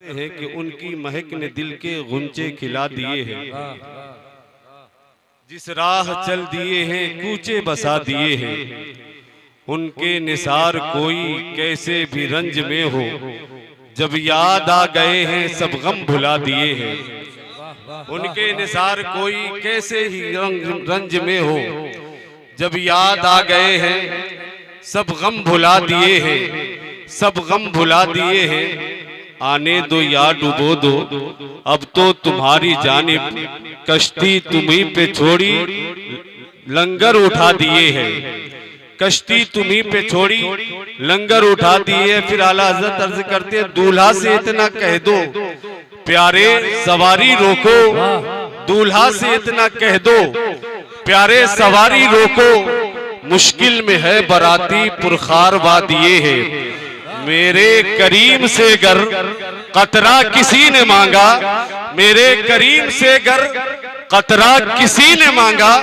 हैं कि उनकी महक ने दिल के गुंचे खिला दिए हैं, जिस राह चल दिए हैं कूचे बसा दिए हैं, उनके निसार कोई कैसे भी रंज में हो, जब याद आ गए हैं सब गम भुला दिए हैं। उनके निसार कोई कैसे ही रंज में हो, जब याद आ गए हैं सब गम भुला दिए हैं, सब गम भुला दिए हैं। आने दो या डुबो दो, अब तो तुम्हारी जानिब कश्ती तुम्ही पे छोड़ी लंगर उठा दिए हैं, कश्ती तुम्ही पे छोड़ी लंगर उठा दिए। फिर आला हज़रत अर्ज करते हैं, दूल्हा से इतना कह दो प्यारे सवारी रोको, दूल्हा से इतना कह दो प्यारे सवारी रोको, मुश्किल में है बराती पुरखार वादिये है। मेरे करीम से गर कतरा किसी ने मांगा, मेरे करीम से गर कतरा किसी ने मांगा,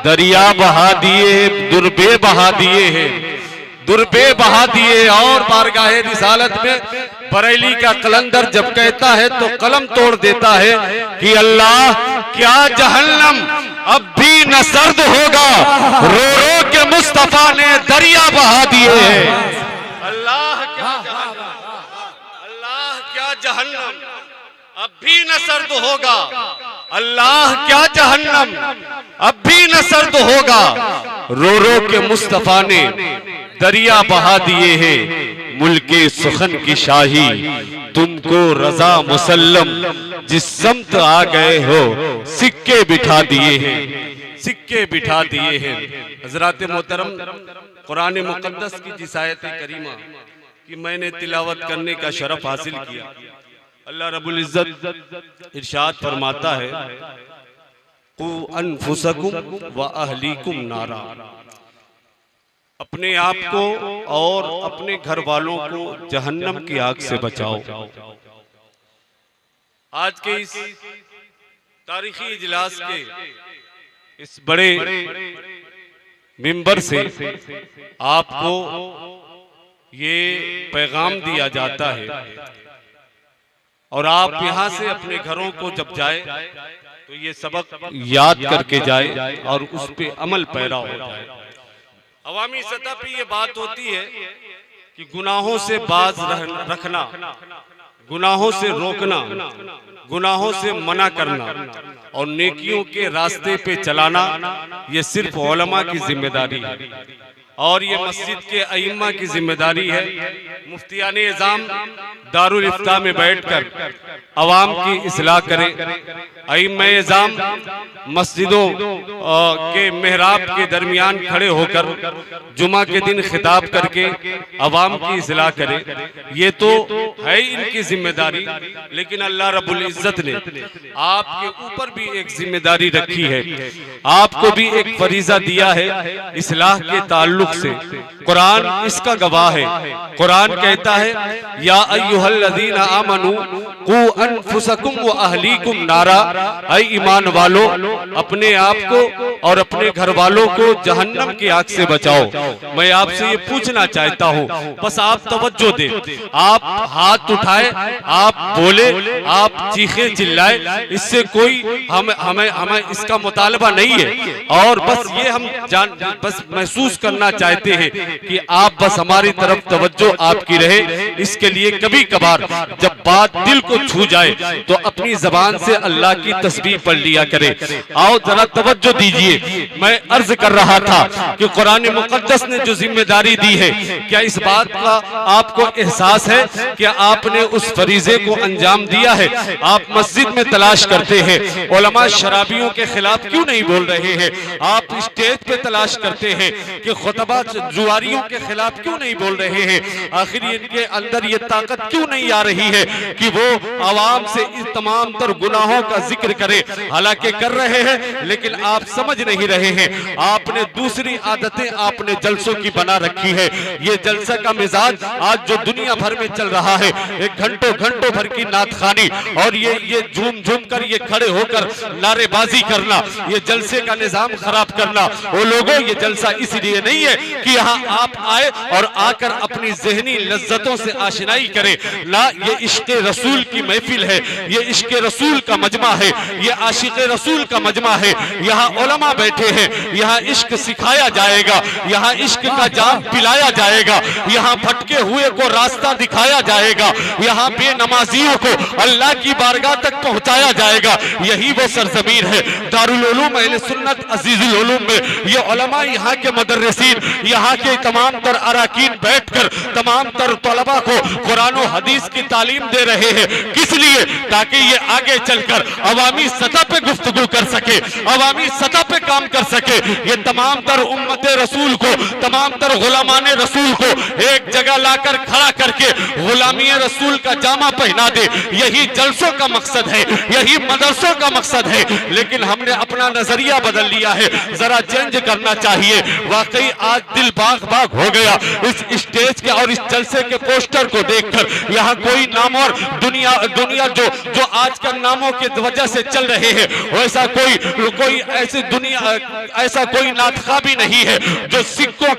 दरिया बहा दिए दुर्बे बहा दिए हैं, दुर्बे बहा दिए। और बारगाहे रिसालत में बरेली का कलंदर जब कहता है तो कलम तोड़ देता है कि अल्लाह क्या जहन्नम अब भी न सर्द होगा, रो रो के मुस्तफा ने दरिया बहा दिए हैं। अल्लाह क्या जहन्नम अब भी न सर्द होगा, अल्लाह क्या जहन्नम अब भी न सर्द होगा, रो रो के मुस्तफा ने दरिया बहा दिए हैं। मुल्के सुखन की शाही तुमको रजा मुसल्लम, जिस समत आ गए हो सिक्के बिठा दिए हैं, सिक्के बिठा दिए हैं। हजरात मोहतरम, कुरान मुकद्दस की जिस आयत करीमा कि मैंने तिलावत करने का शरफ हासिल किया, अल्लाह रब्बुल इज्जत इरशाद फरमाता है, कु अनफुसकुम व अहलीकुम नारा, अपने आप को और अपने घर वालों को जहन्नम की आग से बचाओ। आज के इस तारीखी इजलास के इस बड़े मिंबर से आपको ये पैगाम दिया जाता है और आप यहाँ से अपने घरों को जब जाए तो ये सबक याद करके जाए और उस पे अमल पैरा हो जाए। अवामी सतह पे ये बात होती है कि गुनाहों से बाज रखना, गुनाहों से रोकना, गुनाहों से मना करना और नेकियों के रास्ते पे चलाना, ये सिर्फ उलमा की जिम्मेदारी है और ये मस्जिद के अइम्मा की जिम्मेदारी है। मुफ्तियान इज़ाम दारुल इफ्ता में बैठकर अवाम की इस्लाह करें, अइम्मा इज़ाम मस्जिदों के मेहराब के दरमियान खड़े होकर जुमा के दिन खिताब करके अवाम की इस्लाह करें। ये तो है इनकी जिम्मेदारी, लेकिन अल्लाह रब्बुल इज्जत ने आपके ऊपर भी एक जिम्मेदारी रखी है, आपको भी एक फरीजा दिया है इस्लाह के ताल्लुक से। कुरान इसका गवाह है। कुरान कहता है, या अय्युहल्लज़ीना आमनू कू अनफुसकुम व अहलीकुम नारा, ऐ ईमान वालो अपने आप को और अपने घर वालों को जहन्नम की आग से बचाओ। मैं आपसे ये पूछना चाहता हूँ, बस आप तवज्जो दें, आप हाथ उठाए, आप बोले, आप चीखे चिल्लाए, इससे कोई हमें इसका मुतालबा नहीं है और बस ये हम बस महसूस करना चाहते हैं कि आप बस हमारी तरफ तवज्जो आपकी रहे। इसके लिए कभी कभार जब बात दिल को छू जाए तो अपनी जबान से अल्लाह की तस्बीह पढ़ लिया करे। आओ जरा तवज्जो दीजिए। मैं अर्ज कर रहा था कि कुरान मुकद्दस ने जो जिम्मेदारी दी है, क्या इस बात का आपको एहसास है कि आपने उस फरीजे को अंजाम दिया है? आप मस्जिद में तलाश करते हैं, उलमा शराबियों के खिलाफ क्यों नहीं बोल रहे हैं? आप स्टेज पे तलाश करते हैं कि खुतबा जुआरियों के खिलाफ क्यों नहीं बोल रहे हैं? आखिर इनके अंदर ये ताकत क्यों नहीं आ रही है कि वो आवाम से इस तमाम तर गुनाहों का जिक्र करें, हालांकि कर रहे हैं लेकिन आप समझ नहीं रहे हैं। आपने दूसरी आदतें आपने जलसों की बना रखी है। ये जलसा का मिजाज आज जो दुनिया भर में चल रहा है, एक घंटों घंटों भर की नातखानी और ये झूम झूम कर ये खड़े होकर नारेबाजी करना, ये जलसे का निजाम खराब करना। वो लोगों, ये जलसा इसलिए नहीं है कि यहाँ आप आए और आकर अपनी ज़हनी लज्जतों से आशनाई करें, ना, ये इश्क रसूल की महफिल है, ये इश्क रसूल का मजमा है, ये आशिक रसूल का मजमा है। यहाँ उलमा बैठे हैं, यहाँ इश्क सिखाया जाएगा, यहाँ इश्क का जाम पिलाया जाएगा, यहाँ भटके हुए को रास्ता दिखाया जाएगा, यहाँ बेनमाजियों को अल्लाह की बारगाह तक पहुंचाया जाएगा। यही वो सरजमीन है दारुल उलूम अहले सुन्नत अजीजुल उलूम में। ये उलमा, यहाँ के मदरसीन, यहाँ के तमाम तर अराकीन बैठकर तमाम तर तलबा को कुरान और हदीस की तालीम दे रहे हैं। किस लिए? ताकि ये आगे चलकर अवामी सतह पे गुफ्तगू कर सके, अवामी सतह पे काम कर सके। ये तमाम तर उम्मत रसूल को, तमाम तर गुलामान रसूल को एक जगह लाकर खड़ा करके गुलामी रसूल का जामा पहना दे। यही जलसों का मकसद है, यही मदरसों का मकसद है। लेकिन हमने अपना नजरिया बदल लिया है, जरा चेंज करना चाहिए। वाकई आज दिल बाग बाग हो गया इस स्टेज के और इस जलसे के पोस्टर को देखकर। यहाँ कोई नाम और दुनिया जो आजकल नामों के वजह से चल रहे हैं, वैसा कोई ऐसी दुनिया, ऐसा कोई नातखा भी नहीं है जो सिक्कों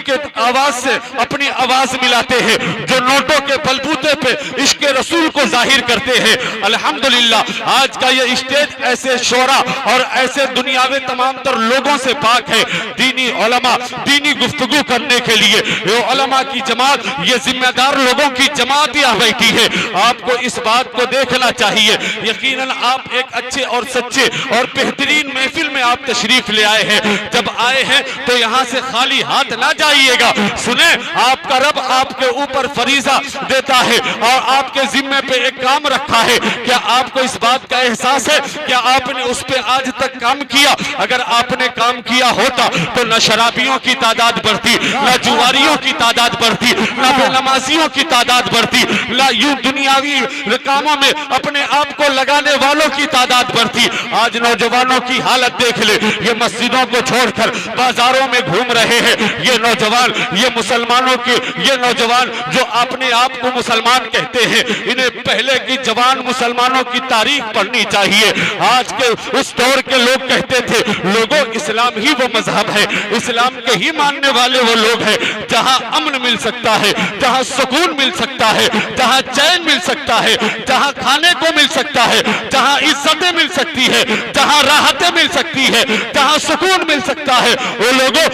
के आवाज से अपनी आवाज मिलाते हैं, जो नोटों के बलबूते पे इश्क रसूल को जाहिर करते हैं। अल्हम्दुलिल्लाह आज का ये स्टेज ऐसे शोरा और ऐसे दुनियावे तमाम तर लोगों से पाक है। दीनी उलमा, दीनी गुफ्तगू करने के लिए ये उलमा की जमात, ये जिम्मेदार लोगों की जमात यहाँ बैठी है। आपको इस बात को देखना चाहिए। यकीनन आप एक अच्छे और सच्चे और बेहतरीन महफिल में आप तशरीफ ले आए हैं। जब आए हैं तो यहाँ से खाली हाथ ना जाइएगा। सुने, आपका रब आपके ऊपर फरीजा देता है और आपके जिम्मे पे एक काम रखा है। क्या आपको इस बात का एहसास है? क्या आपने उस पे आज तक काम किया? अगर आपने काम किया होता तो न शराबियों की तादाद बढ़ती, न जुआरियों की तादाद बढ़ती, न बेनमाजियों की तादाद बढ़ती, न यूं दुनियावी कामों में अपने आप को लगाने वालों की तादाद बढ़ती। आज नौजवानों की हालत देख ले, ये मस्जिदों को छोड़कर बाजारों में घूम रहे हैं। ये नौजवान, ये मुसलमानों के, ये नौजवान जो अपने आप को मुसलमान कहते हैं, इन्हें पहले की जवान मुसलमानों की तारीख पढ़नी चाहिए। आज के उस दौर के लोग कहते थे, लोगों इस्लाम ही वो मजहब है, इस्लाम के ही मानने वाले वो लोग हैं जहां अमन मिल सकता है, जहां सुकून मिल सकता है, जहां चैन मिल सकता है, जहां खाने को मिल सकता है, जहां इज्जतें मिल सकती है, जहां राहतें मिल सकती है, जहां सुकून मिल सकता है। वो लोगों,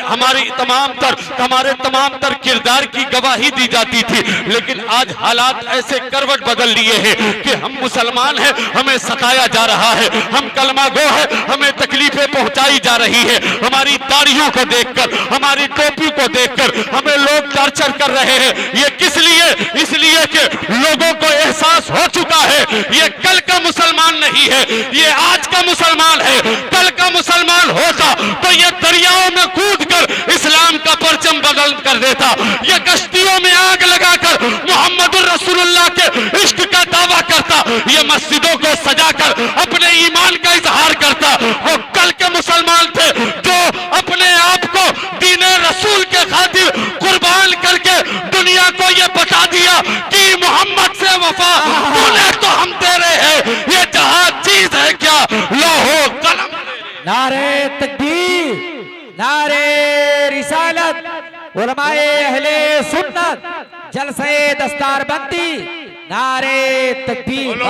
हमारे तमाम तर किरदार की गवाही दी जाती थी। लेकिन आज हालात ऐसे करवट बदल लिए हैं कि हम मुसलमान हैं, हमें सताया जा रहा है, हम कलमा गो है, हमें तकलीफें पहुंचाई जा रही है। हमारी दाढ़ियों को देखकर, हमारी टोपी को देखकर हमें लोग टॉर्चर कर रहे हैं। ये किस लिए? इसलिए कि लोगों को एहसास हो चुका है ये कल का मुसलमान नहीं है, ये आज का मुसलमान है। कल का मुसलमान होता तो ये दरियाओं में कूदकर इस्लाम का परचम बदल कर देता, ये कश्तियों में आग लगाकर मोहम्मद रसूलुल्लाह के इश्क का दावा करता, ये मस्जिदों को सजाकर अपने ईमान का इजहार करता। वो कल के मुसलमान थे जो अपने आप को दीन रसूल के खातिर कुर्बान करके दुनिया को ये बता दिया कि मोहम्मद से वफा तूने तो हम तेरे हैं। ये जहाज चीज है क्या? लोहो कलम। नारे तकबीर, नारे रिसालत, उलमाए अहले सुन्नत, जलसे दस्तारबंदी, नारे तकबीर।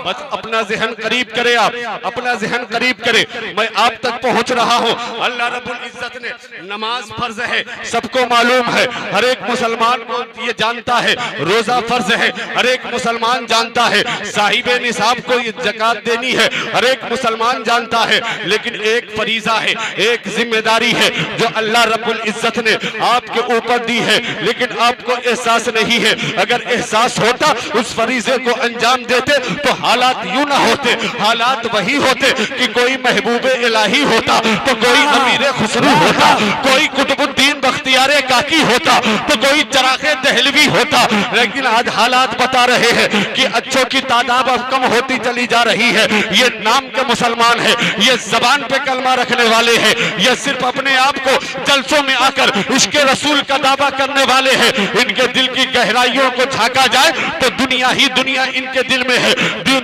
बस अपना ज़हन करीब करे, आप अपना ज़हन करीब करे। मैं आप तक पहुंच रहा हूं। अल्लाह रब्बुल इज्जत ने नमाज फर्ज है, सबको मालूम है, हर एक मुसलमान को ये जानता है। रोजा फर्ज है, हर एक मुसलमान जानता है। साहिबे निसाब को ये ज़कात देनी है, हर एक मुसलमान जानता है। लेकिन एक फरीजा है, एक जिम्मेदारी है जो अल्लाह रब्बुल इज्जत ने आप आपके ऊपर दी है, लेकिन आपको एहसास नहीं है। अगर एहसास होता उस फरीजे को अंजाम देते तो हालात यूं ना होते। हालात वही होते कि कोई महबूबे इलाही होता तो कोई अमीर खुसरू होता, कोई कुतुबुद्दीन बख्तियारे काकी होता तो कोई चरागे दहलवी होता। लेकिन आज हालात बता रहे हैं कि अच्छों की तादाद अब कम होती चली जा रही है। ये नाम के मुसलमान है, ये जबान पे कलमा रखने वाले हैं, ये सिर्फ अपने आप को जलसों में आकर इसके रसूल का दावा करने वाले हैं। इनके दिल की गहराइयों को झांका जाए तो दुनिया ही दुनिया इनके दिल में है,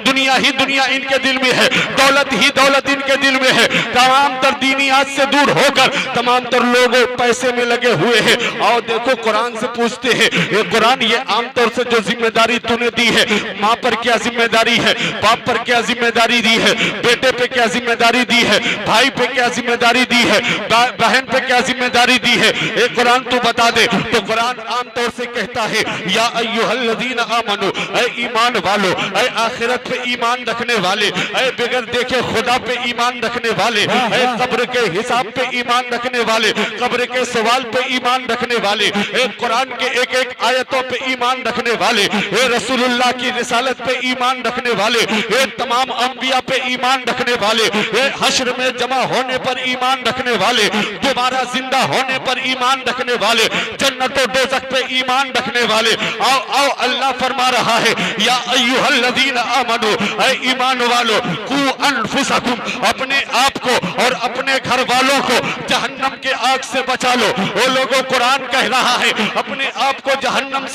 दुनिया ही दुनिया इनके दिल में है, दौलत ही दौलत इनके दिल में है। तमाम तर दीनियात से दूर होकर तमाम तर लोग पैसे में लगे हुए हैं। और देखो कुरान से पूछते हैं, ये कुरान ये आमतौर से जो जिम्मेदारी तूने दी है, माँ पर क्या जिम्मेदारी है, बाप पर क्या जिम्मेदारी दी है, बेटे पे क्या जिम्मेदारी दी है, भाई पे क्या जिम्मेदारी दी है, बहन पे क्या जिम्मेदारी दी है, एक कुरान तू बता दे। तो कुरान आमतौर से कहता है या अय्युहल्लज़ीना आमनू, ऐ ईमान वालो, ऐ आखिरत पे ईमान रखने वाले, ऐ बगैर देखे खुदा पे ईमान रखने वाले, ऐ कब्र के हिसाब पे ईमान रखने वाले, कब्र के सवाल पे ईमान रखने वाले, ऐ कुरान के एक एक आयतों पे ईमान रखने वाले, ऐ रसूलुल्लाह की रिसालत पे ईमान रखने वाले, ऐ तमाम अंबिया पे ईमान रखने वाले, ऐ हश्र में जमा होने पर ईमान रखने वाले, दोबारा जिंदा होने पर ईमान रखने वाले, जन्नत और दोज़ख पे ईमान रखने वाले। आओ आओ अल्लाह फरमा रहा है या अय्युहल्लज़ीना आमनू, ऐ ईमान वालो, कू अनफुसकुम, अपने आप को और अपने घर वालों को जहन्नम के आग से बचा लो। वो लोगों कुरान कह रहा है अपने आप को जहन्नम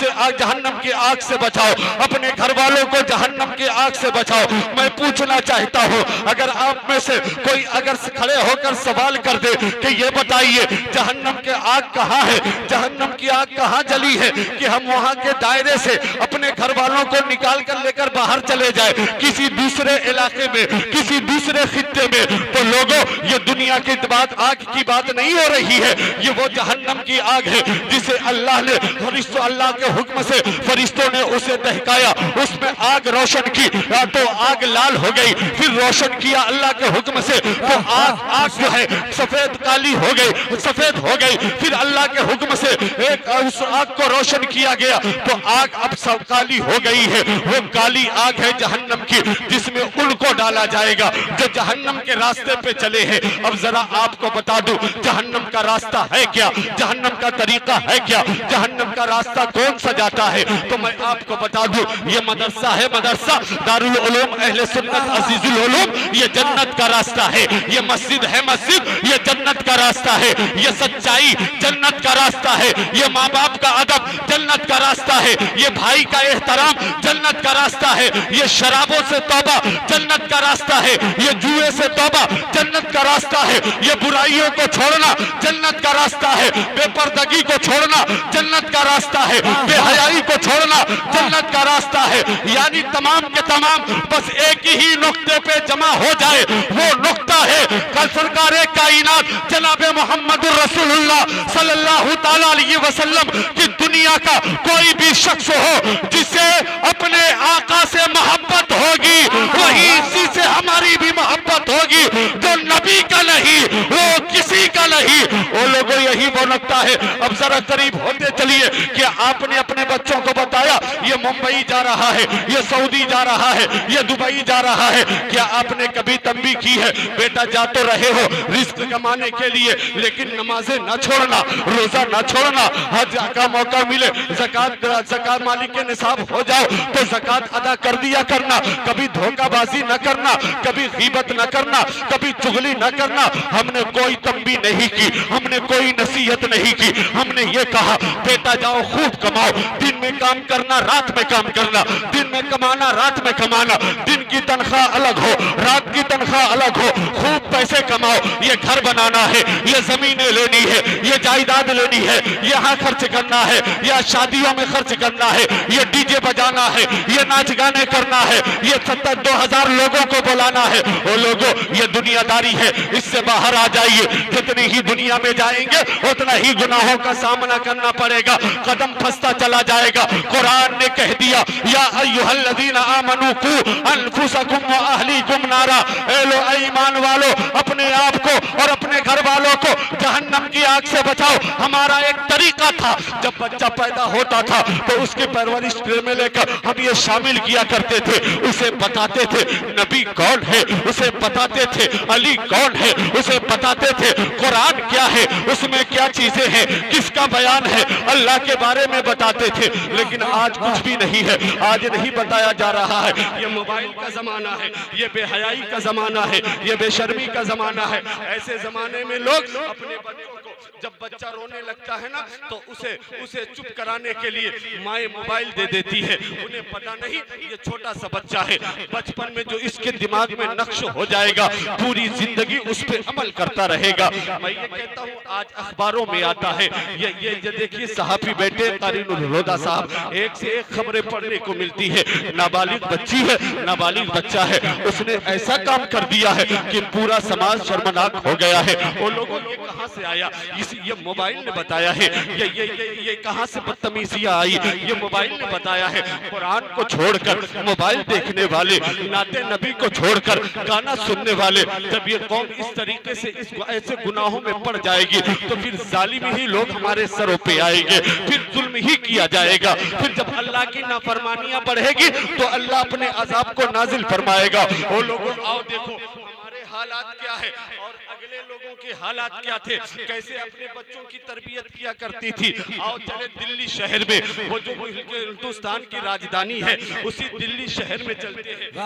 की आग से बचाओ, अपने घर वालों को जहन्नम की आग से बचाओ। मैं पूछना चाहता हूँ अगर आप में से कोई अगर खड़े होकर सवाल कर दे कि ये बताइए जहन्नम के आग कहाँ है, जहन्नम की आग कहाँ जली है कि हम वहाँ के दायरे से अपने घर वालों को निकाल कर लेकर बाहर चले जाए किसी दूसरे इलाके में, किसी दूसरे खित्ते में, तो लोगों ये दुनिया की बात आग की बात नहीं हो रही है, ये वो जहन्नम की आग है जिसे अल्लाह ने फरिश्तों अल्लाह के हुक्म से फरिश्तों ने उसे दहकाया, उसमें आग रोशन की तो आग लाल हो गई, फिर रोशन किया अल्लाह के हुक्म से तो आग जो है सफेद काली हो गई, सफेद हो गई, फिर अल्लाह के हुक्म से एक उस आग को रोशन किया गया तो आग अब सब काली हो गई है। वो काली आग है जहन्नम की जिसमें उनको डाला जाएगा जो जहन्नम के रास्ते पे चले हैं। अब जरा आपको बता दूं जहन्नम का रास्ता है क्या, जहन्नम का तरीका है क्या, जहन्नम का रास्ता कौन सजाता है। तो मैं आपको बता दूं ये मदरसा है, मदरसा दारुल उलूम अहले सुन्नत अजीजुल उलूम, ये जन्नत का रास्ता है। ये मस्जिद है, मस्जिद ये जन्नत का रास्ता है। ये सच्चाई जन्नत का रास्ता है। ये माँ बाप का अदब जन्नत का रास्ता है। ये भाई का एहतराम जन्नत का रास्ता है। ये शराबों से तौबा जन्नत का रास्ता है। ये जुए से तौबा जन्नत का रास्ता है। ये बुराइयों को छोड़ना जन्नत का रास्ता है। बेपर्दगी को छोड़ना जन्नत का रास्ता है। बेहयाई को छोड़ना जन्नत का रास्ता है। यानी तमाम के तमाम बस एक ही नुक्ते पे जमा हो जाए, वो नुक्ता है कल सरकारे कायनात जनाब मोहम्मदुर रसूलुल्लाह सल्लल्लाहु ताला अलैहि वसल्लम की दुनिया का कोई भी शख्स हो जिसे अपने आका से मोहब्बत होगी वही इसी से हमारी भी मोहब्बत होगी। जो नबी का नहीं वो किसी का नहीं, वो लोगों यही वो नुक्ता है। अब जरा करीब होते चलिए कि आपने अपने बच्चों को बताया ये मुंबई जा रहा है, ये सऊदी जा रहा है, ये दुबई जा रहा है, क्या आपने कभी तंबी की है बेटा जा तो रहे हो रिस्क कमाने के लिए लेकिन नमाजें न छोड़ना, रोजा न छोड़ना, हज का मौका मिले ज़कात मालिक के निसाब हो जाओ तो ज़कात अदा कर दिया करना, कभी धोखाबाजी न करना, कभी गीबत न करना, कभी चुगली न करना। हमने कोई तंबी नहीं की, हमने कोई नसीहत नहीं की, हमने ये कहा बेटा जाओ खूब कमाओ, दिन में काम करना रात में काम करना, दिन में कमाना रात में कमाना, दिन की तनख्वाह अलग हो रात की तनख्वाह अलग हो, खूब पैसे कमाओ। ये घर बनाना है, ये जमीनें लेनी है, ये जायदाद लेनी है, यहाँ खर्च करना है, या शादियों में खर्च करना है, ये डीजे बजाना है, ये नाच गाने करना है, ये 70-2000 लोगों को बुलाना है। वो लोगों ये दुनियादारी है, इससे बाहर आ जाइए। जितनी ही दुनिया में जाएंगे उतना ही गुनाहों का सामना करना पड़ेगा, कदम फंसता चला जाएगा। कुरान ने कह दिया या अय्युहल्लज़ीना आमनू कू अनफुसकुम व अहलीकुम नारा, ए लो ईमान वालो अपने आप को और अपने घर वालों को जहन्नम की आग से बचाओ हमारा एक तरीका था। जब बच्चा पैदा होता था तो उसके परवरिश में लेकर हम ये शामिल किया करते थे, उसे बताते थे नबी कौन है, उसे बताते थे अली कौन है, उसे बताते थे कुरान क्या है, उसमें क्या चीजें हैं, किसका बयान है, अल्लाह के बारे में बताते थे। लेकिन आज कुछ भी नहीं है, आज नहीं बताया जा रहा है। ये मोबाइल का जमाना है, ये बेहयाई का जमाना है, ये बेशर्मी का जमाना है। ऐसे जमाने में लोग अपने बच्चों को, जब बच्चा रोने लगता है ना, तो उसे चुप कराने के लिए माए मोबाइल दे देती है। उन्हें पता नहीं ये छोटा सा बच्चा है, बचपन में जो इसके दिमाग में नक्श हो जाएगा पूरी जिंदगी उस पर अमल करता रहेगा। मैं ये कहता हूँ आज अखबारों में आता है, ये देखिए सहाफी बेटे कारीनुल हुदा साहब, एक से एक खबरें पढ़ने को मिलती है। नाबालिग बच्ची है, नाबालिग बच्चा है, उसने ऐसा काम कर दिया है कि पूरा समाज शर्मनाक हो गया है। वो लोगों ये कहाँ से आया, ये मोबाइल ने बताया है। ये कहाँ से बदतमीजियां आई, ये मोबाइल ने बताया है। कुरान को छोड़कर मोबाइल देखने वाले, नाते नबी को छोड़कर गाना सुनने वाले, जब ये कौम इस तरीके से इस ऐसे गुनाहों में पड़ जाएगी तो फिर जालिम ही लोग हमारे सरों पे आएंगे, फिर जुल्म ही किया जाएगा। फिर जब अल्लाह की नाफरमानियां बढ़ेगी तो अल्लाह अपने अजाब को नाजिल फरमाएगा। वो लोगों आओ देखो हमारे हालात क्या है और अगले लोगों के हालात क्या थे, कैसे अपने बच्चों की तरबियत किया करती थी। आओ चले दिल्ली शहर में, वो जो हिंदुस्तान की राजधानी है, उसी दिल्ली शहर में चलते हैं। एक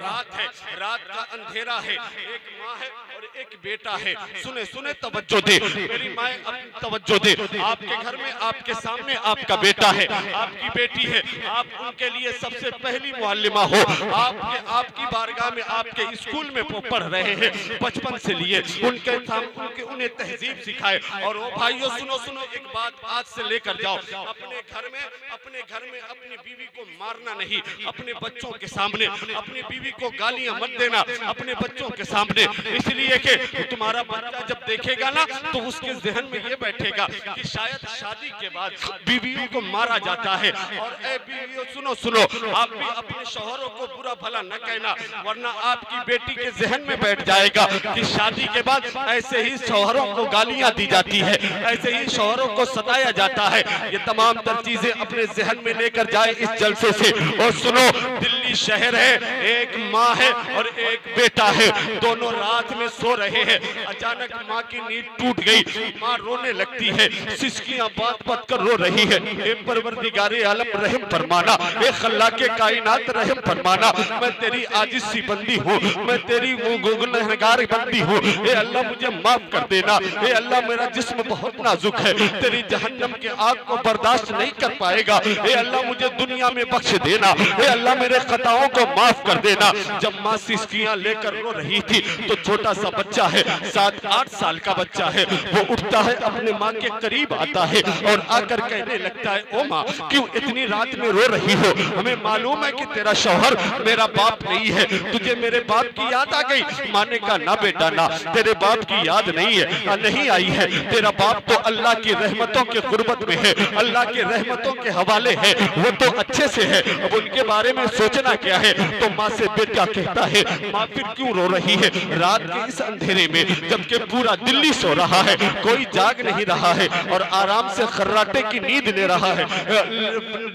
रात है, रात का अंधेरा है, एक माँ है और एक बेटा है। सुने सुने तवज्जो दे मेरी माँ, तवज्जो दे। आपके घर में आपके सामने आपका बेटा है, आपकी बेटी है, आप उनके लिए सबसे पहली मुअल्लिमा हो। आपकी बारगाह में आपके स्कूल में पढ़ रहे हैं, बचपन से लिए उन्हें तहजीब सिखाए। और वो भाइयों सुनो सुनो एक बात आज से लेकर जाओ, अपने घर में अपनी बीवी को मारना नहीं, अपने बच्चों के सामने अपनी बीवी को गालियां मत देना अपने बच्चों के सामने, इसलिए कि तुम्हारा बच्चा जब देखेगा ना तो उसके जहन में ये बैठेगा कि शायद शादी के बाद बीवियों को मारा जाता है। और ए बीवियों सुनो सुनो, आप भी अपने शौहरों को बुरा भला न कहना, वरना आपकी बेटी के जहन में बैठ जाएगा कि शादी के बाद ऐसे ही शौहरों को गालियां दी जाती है, ऐसे ही शौहरों को सताया जाता है। ये तमाम तर चीजें अपने जहन में लेकर जाए इस जलसे से। और सुनो, दिल्ली शहर है, एक माँ है और एक बेटा है, दोनों रात में सो रहे हैं। अचानक माँ की नींद टूट गई, माँ रोने लगती है, सिसकियां बात बात कर रो रही है। एक परवरदिगारे आलम रहम फरमाना, एक अल्लाह के कायनात रहम फरमाना, मैं तेरी आजिज़ सी बंदी हूँ, मैं तेरी गुनहगार बंदी हूँ, ए अल्लाह मुझे माफ कर देना। ए अल्लाह मेरा जिस्म बहुत नाजुक है, तेरी जहन्नम के आग को बर्दाश्त नहीं कर पाएगा। ए अल्लाह मुझे दुनिया में बख्श देना, ए अल्लाह मेरे खताओं को माफ कर देना। जब माँ सिसकियां लेकर रो रही थी तो छोटा सा बच्चा है, 7-8 साल का बच्चा है, वो उठता है, अपने माँ के करीब आता है और आकर कहने लगता है, ओ माँ क्यों इतनी रात में रो रही हो, हमें मालूम है कि तेरा शौहर मेरा बाप नहीं है, तुझे मेरे बाप की याद आ गई। माँ ने कहा ना बेटा ना, तेरे बाप की याद नहीं है, नहीं आई है, तेरा बाप तो अल्लाह की रहमतों के गुर्बत में है, अल्लाह के रहमतों के हवाले है, वो तो अच्छे से है, अब उनके बारे में सोचना क्या है। तो माँ से बेटा कहता है, माँ फिर क्यों रो रही है रात के इस अंधेरे में, जबकि पूरा दिल्ली सो रहा है, कोई जाग नहीं रहा है और आराम से खर्राटे की नींद ले रहा है,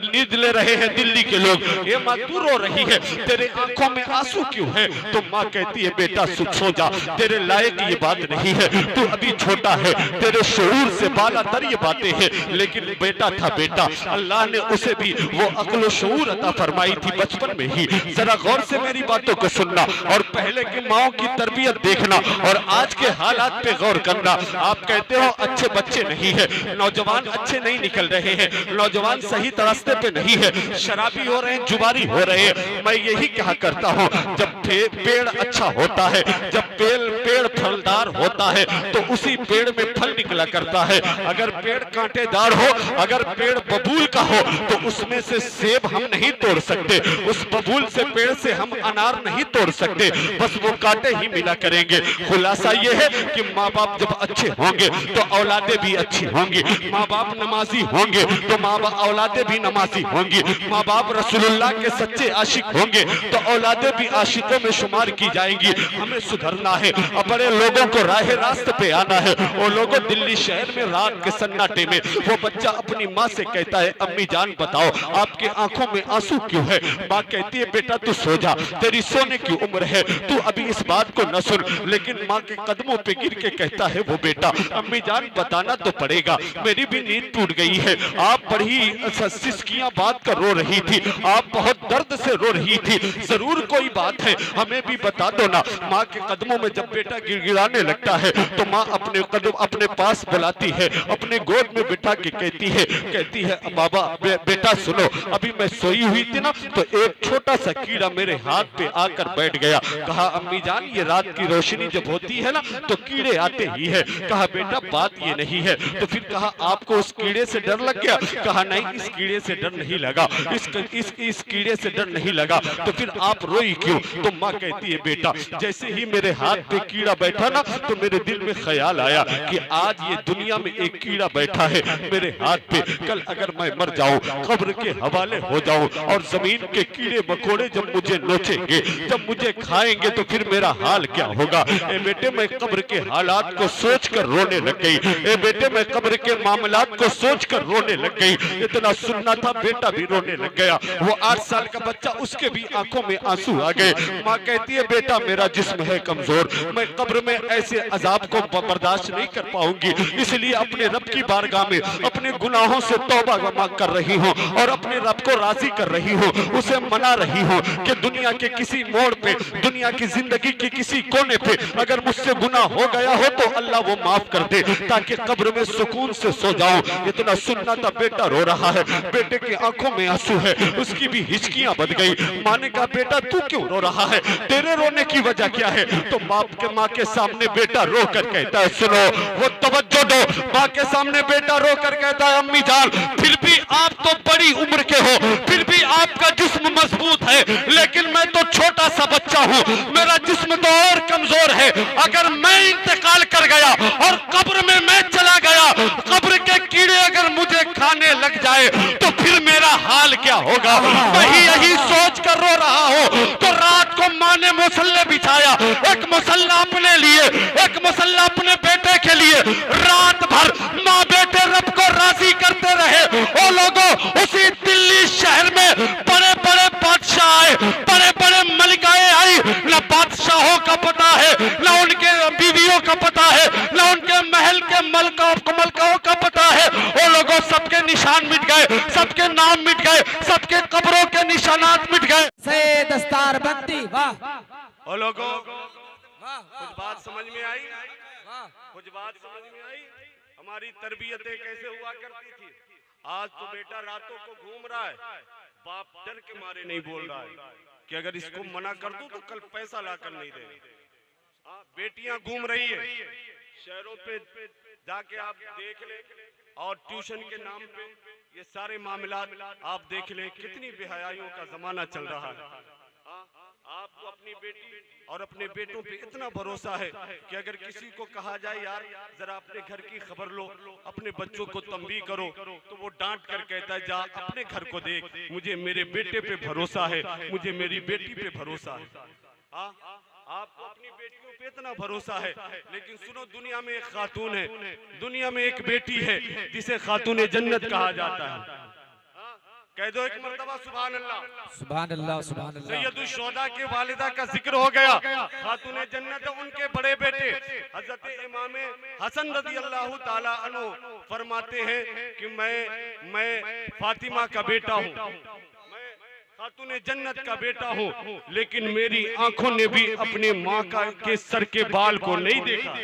नींद ले रहे हैं दिल्ली के लोग। ये माँ तू रो रही है, तेरे आंखों में आंसू क्यों है? तो माँ कहती है, बेटा सो जा, तेरे लायक ये बात नहीं है, तू अभी छोटा है, तेरे शऊर से बाला तर ये बातें हैं। लेकिन बेटा था बेटा, अल्लाह ने उसे भी वो अक्ल शऊर अता फरमाई थी बचपन में ही। जरा गौर से मेरी बातों को सुनना और पहले की माओ की तरबियत देखना और आज के हालात पे गौर करना। आप कहते हो अच्छे बच्चे नहीं है, नौजवान अच्छे नहीं निकल रहे हैं, नौजवान सही रास्ते पे नहीं है, शराबी हो रहे हैं, जुबारी हो रहे हैं। मैं यही कहा करता हूँ, जब पेड़ अच्छा होता है, जब पेड़ फलदार होता है तो उसी पेड़ में फल निकला करता है। अगर पेड़ कांटेदार हो, अगर पेड़ बबूल का हो तो उसमें से सेब हम नहीं तोड़ सकते, उस बबूल से पेड़ से हम अनार नहीं तोड़ सकते, बस वो कांटे ही मिला करेंगे। खुलासा ये है कि माँ बाप जब अच्छे होंगे तो औलादे भी अच्छी होंगी, माँ बाप नमाजी होंगे तो औलादे भी नमाजी होंगी, माँ बाप रसूलुल्लाह के सच्चे आशिक होंगे तो औलादे भी आशिकों में शुमार की जाएंगी। हमें सुधरना है, बड़े लोगों को राह रास्ते पे आना है। वो लोगों दिल्ली शहर में रात के सन्नाटे में वो बच्चा अपनी माँ से कहता है, अम्मी जान बताओ आपके आंखों में आंसू क्यों है? माँ कहती है, बेटा तू सो जा, तेरी सोने की उम्र है, तू अभी इस बात को न सुन। लेकिन माँ के कदमों पे गिर के कहता है वो बेटा, अम्मी जान बताना तो पड़ेगा, मेरी भी नींद टूट गई है। आप बड़ी सिसकियां बात कर रो रही थी, आप बहुत दर्द से रो रही थी, जरूर कोई बात है, हमें भी बता दो ना। माँ के कदमों में जब बेटा गिड़गिड़ाने लगता है तो माँ अपने कदम अपने पास बुलाती है, अपने गोद में बिठा के कहती है बाबा बेटा सुनो, अभी मैं सोई हुई थी ना तो एक छोटा सा कीड़ा मेरे हाथ पे आकर बैठ गया। कहा अम्मी जान ये रात की रोशनी जब होती है ना तो कीड़े आते ही है। कहा बेटा बात ये नहीं है। तो फिर कहा आपको उस कीड़े से डर लग गया? कहा नहीं, इस कीड़े से डर नहीं लगा, इस कीड़े से डर नहीं लगा। तो फिर आप रोई क्यों? तो माँ कहती है बेटा जैसे ही मेरे हाथ पे कीड़ा बैठा ना तो मेरे दिल में ख्याल आया कि आज ये दुनिया में एक कीड़ा बैठा है मेरे हाथ पे, कल अगर मैं मर जाऊं, कब्र के हवाले हो जाऊं और जमीन के कीड़े मकोड़े जब मुझे नोचेंगे, जब मुझे खाएंगे तो फिर मेरा हाल क्या होगा? ए बेटे मैं कब्र के हालात को सोचकर रोने लग गई। ए बेटे मैं कब्र के मामलात को सोचकर रोने लग गई। इतना सुनना था, बेटा भी रोने लग गया। वो 8 साल का बच्चा, उसके भी आंखों में आंसू आ गए। माँ कहती है बेटा मेरा जिस्म है कमजोर, मैं कब्र में ऐसे अजाब को बर्दाश्त नहीं कर पाऊंगी, इसलिए अपने रब की बारगाह में अपने गुनाहों से तौबा कर रही हूँ और अपने रब को राजी कर रही हूँ, उसे मना रही हूँ कि दुनिया के किसी मोड़ पे, दुनिया की जिंदगी के किसी कोने पे अगर मुझसे गुनाह हो गया हो तो अल्लाह वो माफ कर दे, ताकि कब्र में सुकून से सो जाऊं। इतना सुनना था, बेटा रो रहा है, बेटे की आंखों में आंसू है, उसकी भी हिचकियां बंध गई। माँ ने कहा बेटा तू क्यों रो रहा है, तेरे रोने की वजह क्या है? तो माँ के सामने बेटा रो कर कहता है, सुनो वो तवज्जो दो, माँ के सामने बेटा रो कर कहता है अम्मी जान फिर भी आप तो बड़ी उम्र के हो, फिर भी आपका जिस्म मजबूत है, लेकिन मैं तो छोटा सा बच्चा हूँ, मेरा जिस्म तो और कमजोर है। अगर मैं इंतकाल कर गया और कब्र में मैं चला गया, कब्र के कीड़े अगर मुझे खाने लग जाए तो फिर मेरा हाल क्या होगा? वही यही सोच कर रो रहा हो तो रात को माँ ने मुसल्ले बिछाया, एक मुसल्ला अपने लिए, एक मुसल्ला अपने बेटे के लिए। रात भर माँ बेटे रब को राजी करते रहे। वो लोगों उसी दिल्ली शहर में बड़े बड़े बादशाह आए, बड़े बड़े मलिकाएं आई, न बादशाहों का पता है, न उनके बीवियों का पता है, न उनके महल के मलकाओं का पता है। वो लोगों सबके निशान मिट गए, सबके नाम मिट गए, सबके कब्रों के निशानात मिट गए। से दस्तार बंदी, वाह वो लोगों कुछ बात समझ में आई? कुछ बात समझ में आई? हमारी तरबियतें कैसे हुआ करती थी। आज तो बेटा रातों को घूम रहा है, बाप डर के मारे नहीं बोल रहा है कि अगर इसको मना कर दूं तो कल पैसा लाकर नहीं देगा। बेटियां घूम रही है शहरों पे, जाके आप देख ले, और ट्यूशन के नाम पे ये सारे मामला आप देख ले, कितनी बेहयाइयों का जमाना चल रहा है। आपको अपनी बेटी और अपने बेटों पे इतना भरोसा है कि अगर किसी को कहा जाए यार जरा अपने घर की खबर लो, अपने बच्चों को तंबीह करो, तो वो डांट कर कहता है जा अपने घर को देख, मुझे मेरे बेटे पे भरोसा है, मुझे मेरी बेटी पे भरोसा है। आपको अपनी बेटियों पे इतना भरोसा है, लेकिन सुनो दुनिया में एक खातून है, दुनिया में एक बेटी है जिसे खातून जन्नत कहा जाता है। कह दो एक मर्तबा सुभान अल्लाह, सुभान अल्लाह, सुभान अल्लाह। सैयदुल शुहदा की वालिदा का जिक्र हो गया, खातून जन्नत उनके बड़े बेटे हजरत इमाम हसन रज़ी अल्लाह ताला अन्हु फरमाते हैं कि मैं फातिमा का बेटा हूँ, मैं खातून जन्नत का बेटा हूँ, लेकिन मेरी आंखों ने भी अपने माँ के सर के बाल को नहीं देखा।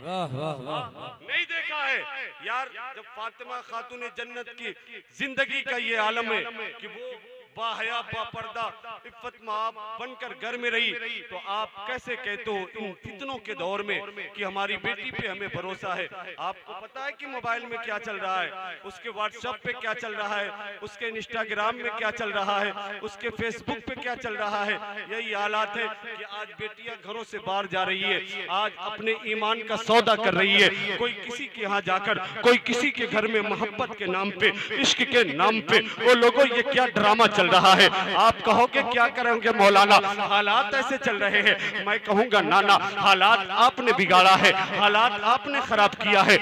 वाह वाह वाह, नहीं देखा है यार। जब फातिमा खातून जन्नत की जिंदगी का ये आलम है कि वो बाहया बापर्दा इफ्फत माब बनकर घर में रही, तो आप कैसे कहते हो इन फितनों के दौर में कि हमारी बेटी पे हमें भरोसा है? आपको पता है कि मोबाइल में क्या चल रहा है, उसके व्हाट्सएप पे क्या चल रहा है, उसके इंस्टाग्राम में क्या चल रहा है, उसके फेसबुक पे क्या चल रहा है। यही हालात है कि आज बेटियां घरों से बाहर जा रही है, आज अपने ईमान का सौदा कर रही है। कोई किसी के यहाँ जाकर, कोई किसी के घर में मोहब्बत के नाम पे, इश्क के नाम पे, वो लोगों ये क्या ड्रामा चल चल रहा है। आप कहोगे क्या करेंगे मौलाना, हालात ऐसे चल रहे हैं। मैं कहूँगा नाना, हालात आपने बिगाड़ा है, हालात आपने खराब किया है।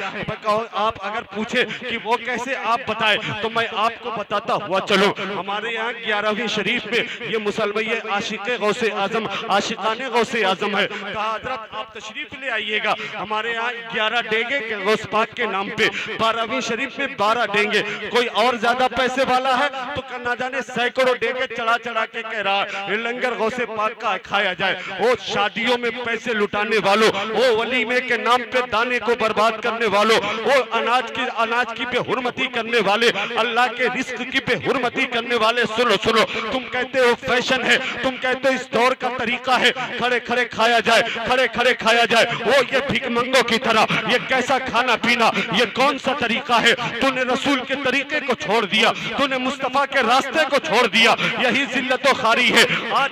आप अगर पूछे कि वो कैसे, आप बताए तो मैं आपको बताता हुआ चलो। हमारे यहाँ 11वीं शरीफ में ये मुसलमान आशिक़े गौसे आजम, आशिकाने गौसे आजम है। कहा हजरत आप तशरीफ ले आइएगा। हमारे यहाँ 11 डेंगे के गौस पाक के नाम पे, 12वीं शरीफ में 12 डेंगे। कोई और ज्यादा पैसे वाला है तो ना जाने सैकड़ों डेंगे चढ़ा चढ़ा के कह रहा है लंगर गौसे पाक का खाया जाए। वो शादियों में पैसे लुटाने वालों, वो वलीमे के नाम पे दाने को बर्बाद करने वालों, वो अनाज की बेहुरमती करने वाले, अल्लाह के रिस्क की बेहुरमती करने वाले, सुनो सुनो, तुम कहते हो फैशन है, तुम कहते हो इस दौर का तरीका है खड़े खड़े खाया जाए, खड़े खड़े खाया जाए। वो ये भिखमंगों की तरह ये कैसा खाना पीना, ये कौन सा तरीका है? तूने रसूल के तरीके को छोड़ दिया, तूने मुस्तफा के रास्ते को छोड़ दिया, यही जिल्लतो खारी है। आज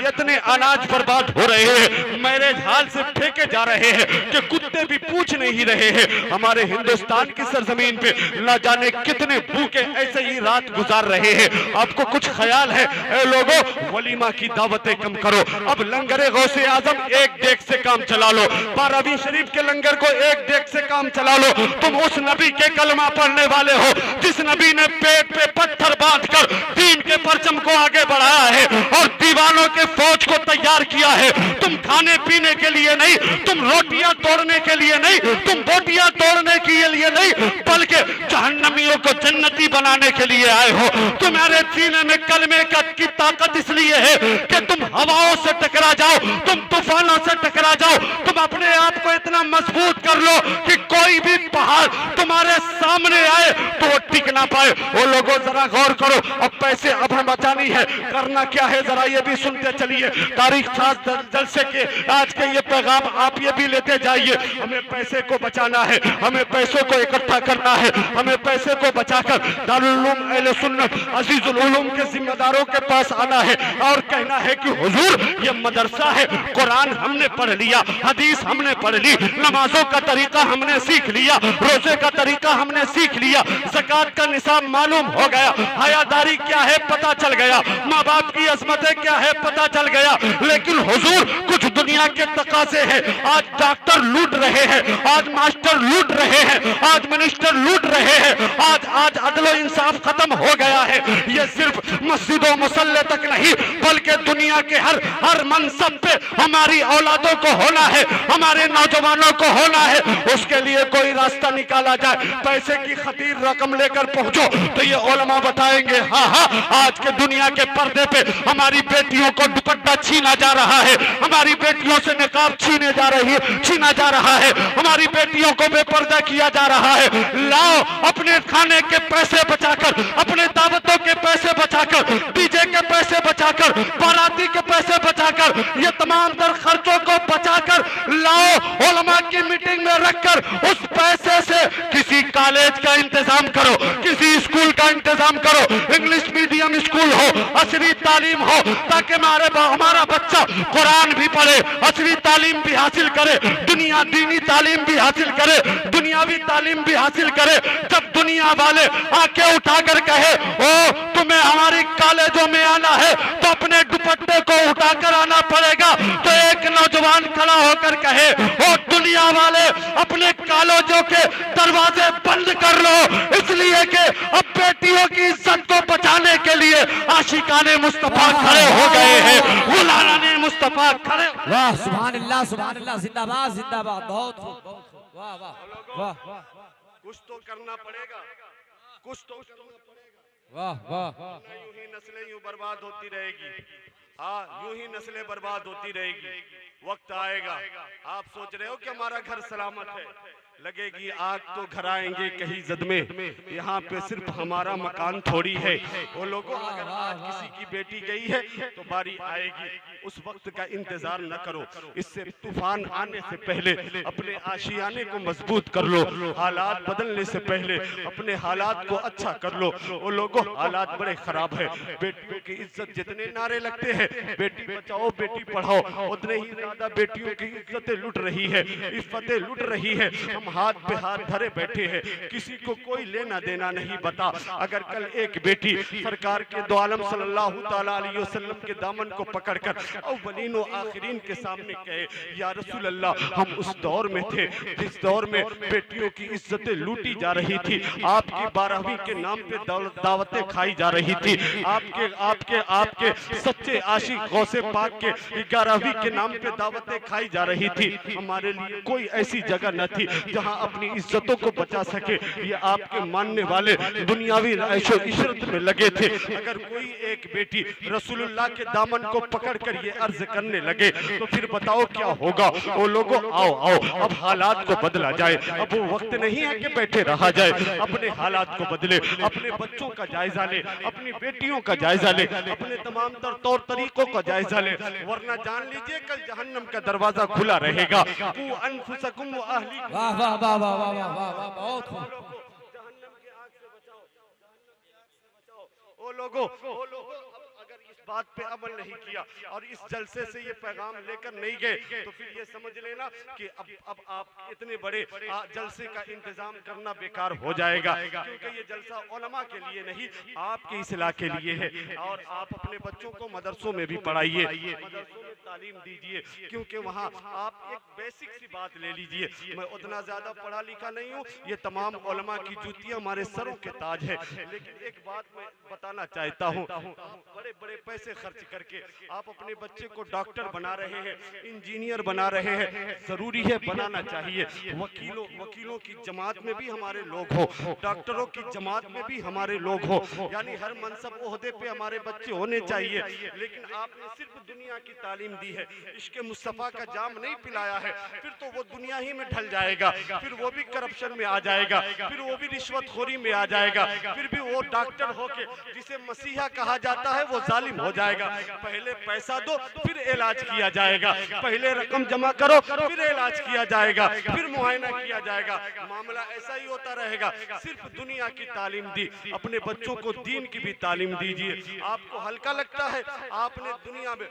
इतने अनाज बर्बाद हो रहे हैं, मैरिज हाल से फेंके जा रहे हैं कि कुत्ते भी पूछ नहीं रहे हैं। हमारे हिंदुस्तान की सरजमीन पे न जाने कितने भूखे ऐसे ही रात गुजार रहे हैं। आपको कुछ ख्याल है? ए लोगों, वलीमा की दावतें कम करो। अब लंगरे गौसे आजम एक देख से काम चला लो, 12वीं शरीफ के लंगर को एक देख से काम चला लो। तुम उस नबी के कलमा पढ़ने वाले हो जिस नबी ने पेट पे पत्थर बांधकर दीन के परचम को आगे बढ़ाया है और दीवानों के फौज को तैयार किया है। तुम खाने पीने के लिए नहीं, तुम रोटियां तोड़ने के लिए नहीं, तुम बोटियां तोड़ने के लिए नहीं, बल्कि जहन्नमियों को जन्नती बनाने के लिए आए हो। तुम्हारे सीने में कलमे की ताकत इसलिए है कि तुम हवाओं से टकरा जाओ, तुम तूफानों से टकरा जाओ, तुम अपने आप को इतना मजबूत कर लो कि कोई भी पहाड़ तुम्हारे सामने आए तो वो टिक ना पाए। वो लोगों जरा गौर करो, अब पैसे अब हम बचानी है, करना क्या है जरा ये भी सुनते चलिए। तारीख खास जलसे के आज के ये पैगाम आप ये भी लेते जाइए। हमें पैसे को बचाना है, हमें पैसों को इकट्ठा करना है, हमें पैसे को बचाकर दारुल उलूम अहले सुन्नत अजीजुल उलूम के जिम्मेदारों के पास आना है और कहना है कि हुजूर ये मदरसा है, कुरान हमने पढ़ लिया, हदीस हमने पढ़ ली, नमाजों का तरीका हमने सीख लिया, रोजे का तरीका हमने सीख लिया, ज़कात का निसाब मालूम हो गया, हयादारी क्या है पता चल गया, माँ बाप की अजमतें क्या है पता चल गया। लेकिन हुजूर कुछ दुनिया के तकाजे हैं। आज डॉक्टर लूट रहे हैं, आज मास्टर लूट रहे हैं, आज मिनिस्टर लूट रहे हैं, आज अदलो इंसाफ खत्म हो गया है। ये सिर्फ मस्जिदों मुसल्ले तक नहीं बल्कि दुनिया के हर मनसब पे हमारी औलादों को होना है, हमारे नौजवानों को होना है। उसके लिए कोई रास्ता निकाला जाए। पैसे की खतीर रकम लेकर पहुंचो तो ये उलमा बताएंगे हाँ, आज के दुनिया के पर्दे पे हमारी बेटियों को दुपट्टा छीना जा रहा है, हमारी बेटियों से निकाब छीना जा रहा है, हमारी बेटियों को बेपर्दा किया जा रहा है। लाओ अपने खाने के पैसे बचाकर, अपने दावतों के पैसे बचाकर, डीजे के पैसे बचाकर, बाराती के पैसे बचाकर, ये तमाम तर खर्चों को बचाकर लाओ, उलमा की मीटिंग में रखकर उस पैसे से किसी कॉलेज का इंतजाम करो, किसी स्कूल का इंतजाम करो, इंग्लिश मीडियम स्कूल हो, असली तालीम हो, ताकि हमारा बच्चा कुरान भी पढ़े, असली तालीम भी हासिल करे, दुनिया दीनी तालीम भी हासिल करे, दुनियावी तालीम भी हासिल करे। जब दुनिया वाले आंखें उठाकर कहे ओ तुम्हें हमारी कॉलेजों में आना है तो अपने दुपट्टे को उठाकर आना पड़ेगा, तो एक नौजवान खड़ा होकर कहे ओ दुनिया वाले अपने कॉलेजों के दरवाजे बंद कर लो, इसलिए कि अब बेटियों की इज्जत को बचाने के लिए आशिकाने मुस्तफा खड़े हो गए हैं, गुलाने मुस्तफा खड़े। वाह सुभान अल्लाह, जिंदाबाद जिंदाबाद, बहुत वाह वाह वाह, कुछ तो करना पड़ेगा, कुछ तो करना पड़ेगा। वाह वाह, यूं ही नस्लें यूं बर्बाद होती रहेगी, हाँ यूं ही नस्लें बर्बाद होती रहेगी। वक्त आएगा, आप सोच रहे हो कि हमारा घर सलामत है, लगेगी आग तो घर आएंगे कहीं जद में। यहाँ पे सिर्फ हमारा मकान थोड़ी है। वो लोगों अगर आज किसी की बेटी गई है तो बारी आएगी, उस वक्त का इंतजार न करो। इससे तूफान आने से पहले अपने आशियाने को मजबूत कर लो, हालात बदलने से पहले अपने हालात को अच्छा कर लो। वो लोगों हालात बड़े खराब है। बेटियों की इज्जत जितने नारे लगते हैं बेटी बचाओ बेटी पढ़ाओ, उतने ही ज्यादा बेटियों की इज्जतें लुट रही है, इज्जतें लुट रही है। हम हाथ पे हाथ धरे बैठे हैं, किसी को कोई लेना देना नहीं बता। अगर कल एक बेटी सरकार के दो आलम सल्लल्लाहु ताला अलैहि वसल्लम के दामन को पकड़कर अव्वलीन व आखिरीन के सामने कहे, या रसूल अल्लाह, हम उस दौर में थे जिस दौर में बेटियों की इज्जतें लूटी जा रही थी, आपकी 12वीं के नाम पे दावतें खाई जा रही थी, आपके आपके आपके सच्चे आशिक गौसे पाक के 11वीं के नाम पे दावतें खाई जा रही थी। हमारे लिए कोई ऐसी जगह न थी जहां अपनी इज्जतों को बचा सके। ये आपके मानने वाले दुनियावी ऐशो इशरत में लगे थे। अगर कोई एक बेटी रसूलुल्लाह के दामन को पकड़कर ये अर्ज करने लगे तो फिर बताओ क्या होगा। वो लोगों, आओ आओ, अब हालात को बदला जाए। अब वो वक्त नहीं है कि बैठे रहा जाए। अपने हालात को बदले, अपने बच्चों का जायजा ले, अपनी बेटियों का जायजा ले, अपने तमाम तौर तरीकों का जायजा ले, वरना जान लीजिए कल जहन्नम का दरवाजा खुला रहेगा। कू अनफुसकुम व अहलीकुम, वाह वाह वाह वाह वाह वाह वाह वाह, बहुत खूब। जहन्नम की आग से बचाओ, जहन्नम की आग से बचाओ। ओ लोगों, अगर इस बात पे अमल नहीं किया और इस जलसे से ये पैगाम लेकर नहीं गए तो फिर ये समझ लेना कि अब आप इतने बड़े जलसे का इंतजाम करना बेकार हो जाएगा। क्योंकि ये जलसा उलमा के लिए नहीं, आपके इस्लाह के लिए है। और आप अपने बच्चों को मदरसों में भी पढ़ाइए, मदरसों में तालीम दीजिए, क्योंकि वहाँ आप एक बेसिक सी बात ले लीजिए। मैं उतना ज्यादा पढ़ा लिखा नहीं हूँ, ये तमाम उलमा की जूतियाँ हमारे सरों के ताज है, लेकिन एक बात मैं बताना चाहता हूँ, बड़े बड़े पैसे खर्च करके आप अपने बच्चे को डॉक्टर बना रहे हैं, इंजीनियर बना रहे हैं। जरूरी है, बनाना चाहिए। वकीलों की जमात में भी हमारे लोग हो, डॉक्टरों की जमात में भी हमारे लोग हो, यानी हर मनसब ओहदे पे हमारे बच्चे होने चाहिए। लेकिन आपने सिर्फ दुनिया की तालीम दी है, इश्क मुस्तफ़ा का जाम नहीं पिलाया है, फिर तो वो दुनिया ही में ढल जाएगा, फिर वो भी करप्शन में आ जाएगा, फिर वो भी रिश्वतखोरी में आ जाएगा, फिर भी वो डॉक्टर होके जिसे मसीहा कहा जाता है वो जालिम हो जाएगा। पहले पैसा दो फिर इलाज किया जाएगा, पहले रकम जमा करो फिर इलाज किया जाएगा, फिर मुआयना किया जाएगा। मामला ऐसा ही होता रहेगा। सिर्फ दुनिया की तालीम दी, अपने बच्चों को दीन की भी तालीम दीजिए। आपको हल्का लगता है, आपने दुनिया में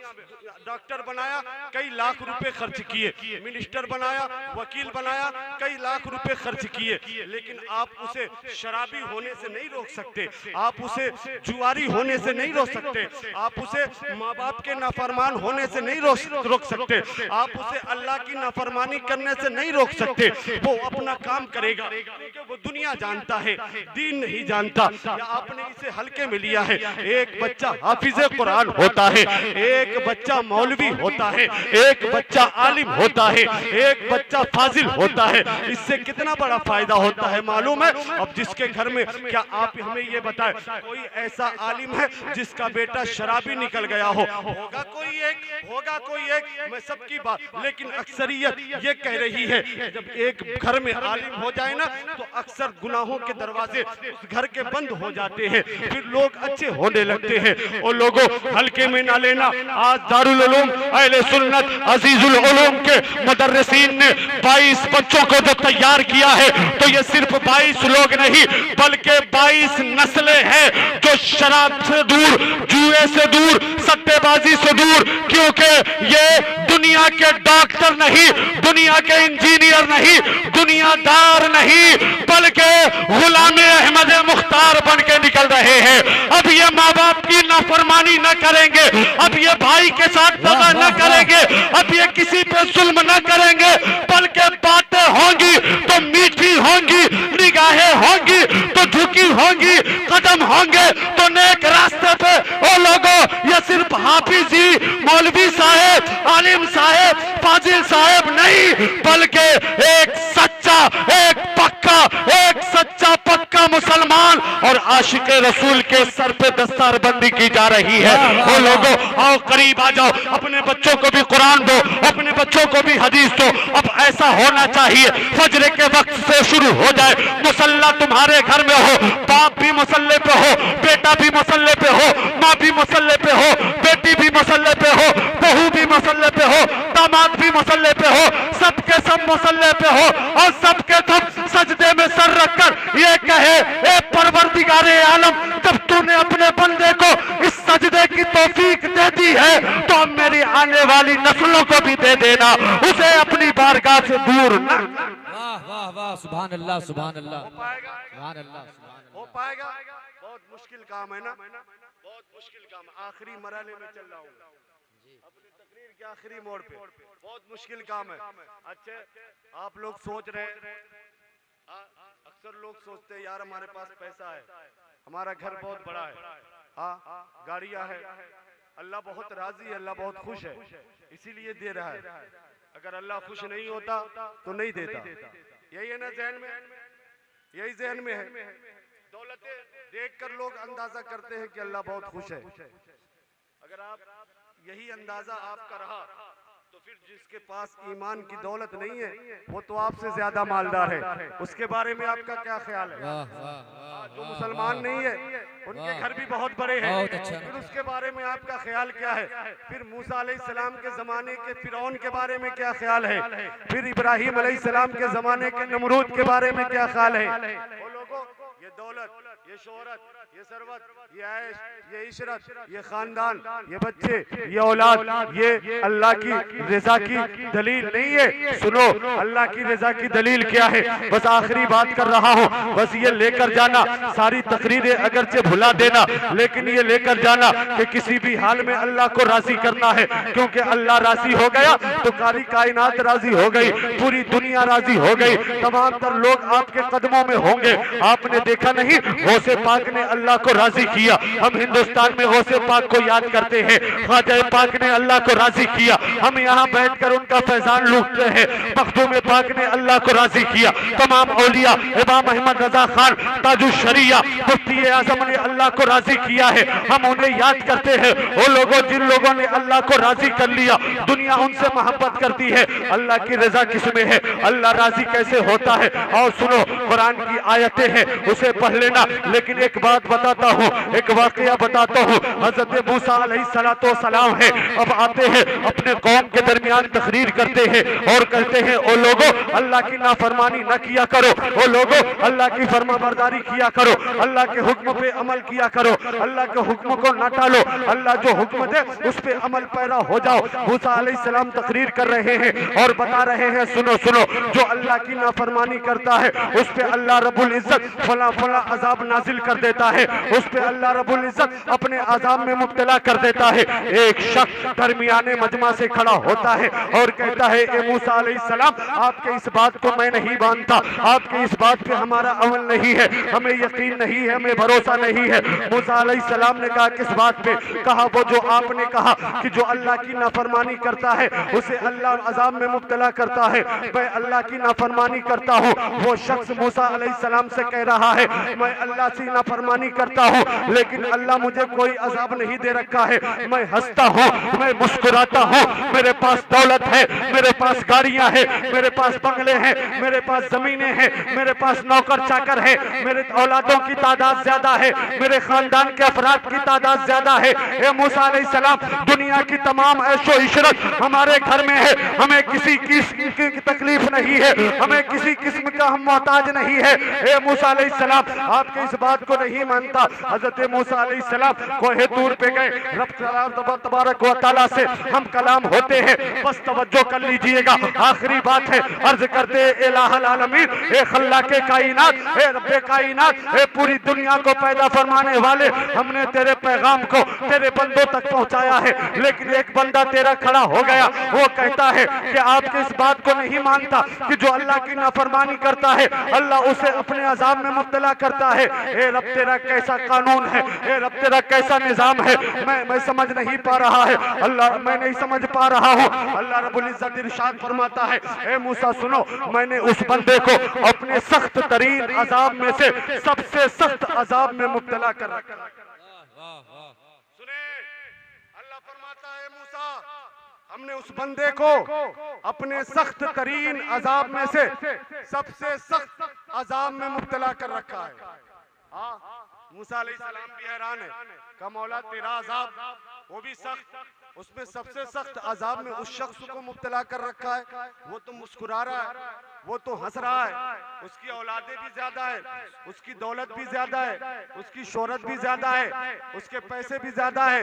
डॉक्टर बनाया, कई लाख रुपए खर्च किए, मिनिस्टर बनाया, वकील बनाया, कई लाख रुपए खर्च किए, लेकिन आप उसे शराबी होने से नहीं रोक सकते, आप उसे जुआरी होने से नहीं रोक सकते, आप उसे माँ बाप के नाफरमान होने से नहीं रोक सकते, आप उसे अल्लाह की नाफरमानी करने से नहीं रोक सकते। वो अपना काम करेगा क्योंकि वो दुनिया जानता है, दीन नहीं जानता। या आपने इसे हल्के में लिया है। एक बच्चा हाफिज़े कुरान होता है, एक बच्चा मौलवी होता है, एक बच्चा आलिम होता है, एक बच्चा फाजिल होता है। इससे कितना बड़ा फायदा होता है मालूम है? अब जिसके घर में, क्या आप हमें ये बताएं, कोई ऐसा आलिम है जिसका बेटा शराबी निकल गया हो? होगा कोई एक, होगा कोई एक, मैं सबकी बात, लेकिन अक्सरियत ये कह रही है जब एक घर में आलिम हो जाए ना तो अक्सर गुनाहों के दरवाजे उस घर के बंद हो जाते हैं, फिर लोग अच्छे होने लगते हैं। और लोगों, हल्के में ना लेना। आज दारुल उलूम अहले सुन्नत अजीजुल उलूम के मुदर्रिसीन ने 22 बच्चों को जो तैयार किया है, तो ये सिर्फ 22 लोग नहीं बल्कि 22 नस्लें हैं जो शराब से दूर, जुए से दूर, सट्टेबाजी से दूर, क्योंकि ये दुनिया के डॉक्टर नहीं, दुनिया के इंजीनियर नहीं, दुनियादार नहीं, बल्कि गुलाम अहमद मुख्तार बन के निकल रहे हैं। अब ये माँ बाप की नाफरमानी न करेंगे, अब ये भाई के साथ दगा न करेंगे, अब ये किसी पे जुल्म न करेंगे, बल्कि बातें होंगी तो मीठी होंगी, निगाहें होंगी तो झुकी होंगी, कदम होंगे तो नेक रास्ते पे। ओ लोगों, ये सिर्फ हाफिज जी, मौलवी साहेब, आलिम साहेब, फाजिल साहेब नहीं, बल्कि एक सच्चा, एक पक्का, एक सच्चा पक्का मुसलमान और आशिक रसूल के सर पे दस्तारबंदी की जा रही है। ओ लोगों, आओ करीब आ जाओ, अपने बच्चों को भी कुरान दो, अपने बच्चों को भी हदीस दो। अब ऐसा होना चाहिए फजर के वक्त से शुरू हो जाए, मुसल्ला तुम्हारे घर में हो, बाप भी मुसल्ले पे हो, बेटा भी मुसल्ले पे हो, माँ भी मुसल्ले पे हो, बेटी भी मुसल्ले पे हो, बहू भी मुसल्ले पे हो, दामाद भी मुसल्ले पे हो, सबके सब मुसल्ले पे हो, और सबके सब सजदे में सर रखकर ये कहे, ए परवरदिगारे आलम, जब तूने अपने बंदे को इस सजदे की तौफीक दे दी है तो अब मेरी आने वाली नस्लों को भी दे देना, उसे अपनी बारगाह से दूर न। वाह वाह वाह सुभान अल्लाह सुभान अल्लाह हो पाएगा? सुभान अल्लाह हो पाएगा? बहुत मुश्किल काम है ना, बहुत मुश्किल काम है। आखिरी मरहले में चल रहा हूँ अपनी तकरीर के आखिरी मोड़ पे, बहुत मुश्किल काम है। अच्छा, आप लोग सोच रहे हैं, अक्सर लोग सोचते हैं यार हमारे पास पैसा है, हमारा घर बहुत बड़ा है, हाँ गाड़ियां है, अल्लाह बहुत राजी है, अल्लाह बहुत खुश है, इसीलिए दे रहा है। अगर अल्लाह खुश नहीं होता तो नहीं देता। यही है ना जहन में, यही जहन में है। दौलतें देखकर लोग अंदाजा करते हैं कि अल्लाह बहुत खुश है। अगर आप यही अंदाजा आपका रहा तो फिर जिसके पास ईमान की दौलत नहीं है वो तो आपसे ज्यादा मालदार है। उसके बारे में आपका क्या ख्याल है? जो मुसलमान नहीं है उनके घर भी बहुत बड़े हैं, फिर उसके बारे में आपका ख्याल क्या है? फिर मूसा अलैहिस्सलाम के जमाने के फिरौन के बारे में क्या ख्याल है? फिर इब्राहिम अलैहिस्सलाम के जमाने के नमरूद के बारे में क्या ख्याल है? वो लोगों, ये दौलत, ये शोहरत, ये सरवत, ये ऐश, ये इशरत, ये खानदान, ये बच्चे, ये औलाद, ये अल्लाह की रजा की दलील नहीं है। सुनो, अल्लाह की रजा की दलील क्या है? बस आखिरी बात कर रहा हूँ, बस ये लेकर जाना, सारी तकरीरें अगरचे भुला देना, लेकिन ये लेकर जाना कि किसी भी हाल में अल्लाह को राजी करना है, क्योंकि अल्लाह राजी हो गया तो सारी कायनात राजी हो गई, पूरी दुनिया राजी हो गई, तमाम तर लोग आपके कदमों में होंगे। आपने देखा नहीं, गौसे पाक ने अल्लाह को राजी किया। हम हिंदुस्तान में गौसे पाक को याद करते हैं, ख्वाजा पाक ने अल्लाह को राजी किया, हम यहाँ बैठकर उनका फैजान लूटते हैं। मखदूम पाक ने अल्लाह को राजी किया, तमाम औलिया, इमाम अहमद रजा खान ताजुल शरिया, मुफ्ती आजम ने अल्लाह को राजी किया है। हम उन्हें याद करते हैं। वो लोगों, जिन लोगों ने अल्लाह को राजी कर लिया, दुनिया उनसे मोहब्बत करती है। अल्लाह की रजा किसमें है? अल्लाह राजी कैसे होता है? और सुनो, कुरान की आयतें हैं, उसे पढ़ लेना। लेकिन एक बात बताता हूँ, एक वाकया बताता हूँ। हजरत मूसा अलैहिस्सलाम है, अब आते हैं अपने कौम के दरमियान तकरीर करते हैं और कहते हैं, ओ लोगों, अल्लाह की नाफरमानी न किया करो, ओ लोगों, अल्लाह की फरमाबरदारी किया करो, अल्लाह के हुक्म पे अमल किया करो, अल्लाह के हुक्म को न टालो, अल्लाह जो हुक्म दे उस पे अमल पैरा हो जाओ। मूसा अलैहिस्सलाम तकरीर कर रहे हैं और बता रहे हैं, सुनो सुनो, जो अल्लाह की नाफरमानी करता है उस पे अल्लाह रब्बुल इज्जत फला फला अजाब नाजिल कर देता है, उस पे अल्लाह रब्बुल इज्जत अपने अजाब में मुब्तला कर देता है। एक शख्स दरमियाने मजमा से खड़ा होता है और कहता है, ए मूसा अलैहिस्सलाम, आपके इस बात को मैं नहीं मानता, आपके इस बात पे हमारा अमल नहीं है, हमें यकीन नहीं है, हमें भरोसा नहीं है। मूसा अलैहिस्सलाम ने कहा, किस बात पे? कहा, वो जो आपने कहा कि जो अल्लाह की नाफरमानी करता है उसे अल्लाह अजाब में मुब्तला करता है। मैं अल्लाह की नाफरमानी करता हूँ। वो शख्स मूसा अलैहिस्सलाम से कह रहा है, मैं अल्लाह से नाफरमानी करता हूँ लेकिन अल्लाह मुझे कोई अजाब नहीं दे रखा है, मैं हंसता हूँ, मैं मुस्कुराता हूँ, मेरे पास दौलत है, मेरे पास गाड़ियाँ हैं, मेरे पास बंगले हैं, मेरे पास जमीनें हैं, मेरे पास नौकर चाकर है, मेरे औलादों की तादाद ज्यादा है, मेरे खानदान के अफराद की तादाद ज्यादा है। ए मूसा अलैहिस्सलाम, दुनिया की तमाम ऐशो इशरत हमारे घर में है, हमें किसी किस्म की तकलीफ नहीं है, हमें किसी किस्म का हम मोहताज नहीं है। ए मूसा अलैहिस्सलाम, आपके इस बात को नहीं मानता। हजरत मूसा अलैहिस्सलाम कोहे तूर पे गए, रब तबारक व तआला से हम कलाम होते हैं, बस तवज्जो कर लीजिएगा। आखिरी बात है, अर्ज करते इलाहुल आलमीन, ए खल्लाके कायनात, ए रब्बे कायनात, ए पूरी दुनिया को पैदा फरमाने वाले, हमने तेरे पैगाम को तेरे बंदों तक पहुंचाया है, लेकिन एक बंदा तेरा खड़ा हो गया, वो कहता है कि आपके इस बात को नहीं मानता कि जो अल्लाह की नाफरमानी करता है अल्लाह उसे अपने अजाब में मुब्तला करता है। ए रब, तेरा कैसा कानून है, ए रब, तेरा कैसा निजाम है, मैं समझ नहीं पा रहा है अल्लाह, मैं नहीं समझ पा रहा हूँ। अल्लाह रब्बुल इज्जत इरशाद फरमाता है, ए मूसा सुनो, मैंने उस बंदे को अपने सख्त तरीन अजाब में से सबसे सख्त अजाब में मुब्तला कर रखा। सुने, अल्लाह फरमाता है, मूसा, हमने उस बंदे को अपने सख्त तरीन अजाब में से सबसे सख्त अजाब में मुब्तला कर रखा है। मूसा अलैहिस्सलाम भी हैरान है, का मौला तेरा अजाब वो भी सख्त, उसमें सबसे सख्त अजाब में उस शख्स को मुब्तला कर रखा है, वो तो मुस्कुरा रहा है, वो तो हंस रहा है, उसकी औलादे भी ज्यादा है, उसकी दौलत भी ज्यादा है, उसकी शोहरत भी ज्यादा है, उसके पैसे भी ज्यादा है,